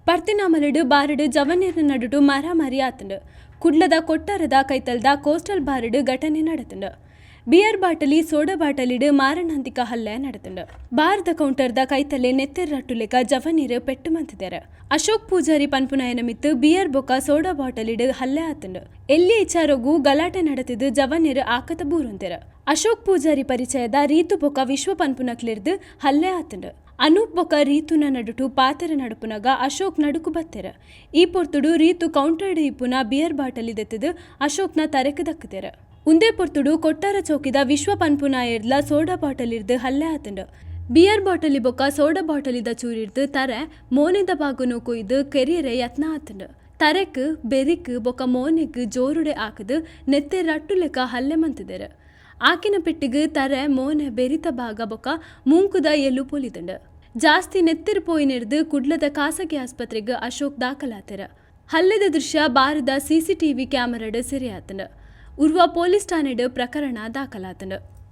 ಪರ್ತಿನಾಮಲಿಡು ಬಾರಡು ಜವನೀರಿನ ನಡುಡು ಮಾರಾಮಾರಿ ಆತಂಡು. ಕುಡ್ಲದ ಕೊಟ್ಟಾರದ ಕೈತಲ್ದ ಕೋಸ್ಟಲ್ ಬಾರಡು ಘಟನೆ ನಡೆತಂಡು. ಬಿಯರ್ ಬಾಟಲಿ ಸೋಡಾ ಬಾಟಲಿಡು ಮಾರಣಾಂತಿಕ ಹಲ್ಲೆ ನಡೆತಂಡು. ಬಾರದ ಕೌಂಟರ್ದ ಕೈತಲೆ ನೆತ್ತೆರ್ರಟ್ಟುಲೆಕ ಜವನೀರು ಪೆಟ್ಟು ಮಂತಿದ್ದಾರೆ. ಅಶೋಕ್ ಪೂಜಾರಿ ಪನ್ಪುನಾಯನ ಮಿತ್ತು ಬಿಯರ್ ಬೊಕ್ಕ ಸೋಡಾ ಬಾಟಲಿಡು ಹಲ್ಲೆ ಆತಂಡು. ಎಲ್ಲಿ ಇಚಾರೋಗು ಗಲಾಟೆ ನಡೆತಿದ್ದು ಜವನೀರು ಆಕತ ಬೂರೊಂತೆರ. ಅಶೋಕ್ ಪೂಜಾರಿ ಪರಿಚಯದ ರೀತು ಬೊಕ್ಕ ವಿಶ್ವ ಪನ್ಪುನಕ್ಲಿರ್ದು ಹಲ್ಲೆ ಆತಂಡು. ಅನೂಪ್ ಬೊಕ್ಕ ರೀತುನ ನಡುಟು ಪಾತೆರ ನಡುಪುನಗ ಅಶೋಕ್ ನಡುಕು ಬತ್ತೆರ. ಈ ಪೊರ್ತುಡು ರೀತು ಕೌಂಟರ್ಡ್ ಇಪ್ಪುನ ಬಿಯರ್ ಬಾಟಲಿ ದೆತ್ತದು ಅಶೋಕ್ನ ತರೆಕ್ ದಕ್ಕತೆರ. ಉಂದೇ ಪೊರ್ತುಡು ಕೊಟ್ಟಾರ ಚೌಕಿದ ವಿಶ್ವ ಪನ್ಪುನಾಯರ್ಲ ಸೋಡಾ ಬಾಟಲಿರ್ದು ಹಲ್ಲೆ ಆತಂಡು. ಬಿಯರ್ ಬಾಟಲಿ ಬೊಕ್ಕ ಸೋಡಾ ಬಾಟಲಿದ ಚೂರಿರ್ದು ತರೆ ಮೋನೆದ ಬಾಗುನು ಕೊಯ್ದು ಕೆರಿಯರೆ ಯತ್ನ ಆತಂಡು. ತರೆಕ್ ಬೆರಿಕ್ ಬೊಕ್ಕ ಮೋನೆಗ್ ಜೋರುಡೆ ಆಕದು ನೆತ್ತೆ ರಟ್ಟು ಲೆಕ್ಕ ಹಲ್ಲೆ ಮಂತಿದೆರ. ಆಕಿನ ಪೆಟ್ಟಿಗೆ ತರೆ ಮೋನೆ ಬೆರಿತ ಭಾಗ ಬೊಕ್ಕ ಮೂಂಕುದ ಎಲ್ಲು ಪೊಲಿತಂಡು. ಜಾಸ್ತಿ ನೆತ್ತಿರು ಪೋಯಿನಿರ್ದು ಕುಡ್ಲದ ಖಾಸಗಿ ಆಸ್ಪತ್ರೆಗೆ ಅಶೋಕ್ ದಾಖಲಾತೆರ. ಹಲ್ಲೆದ ದೃಶ್ಯ ಬಾರದ CCTV ಕ್ಯಾಮರಾಡ್ ಸೆರೆ ಆತಂಡು. ಉರ್ವ ಪೊಲೀಸ್ ಠಾಣೆಡ್ ಪ್ರಕರಣ ದಾಖಲಾತಂಡು.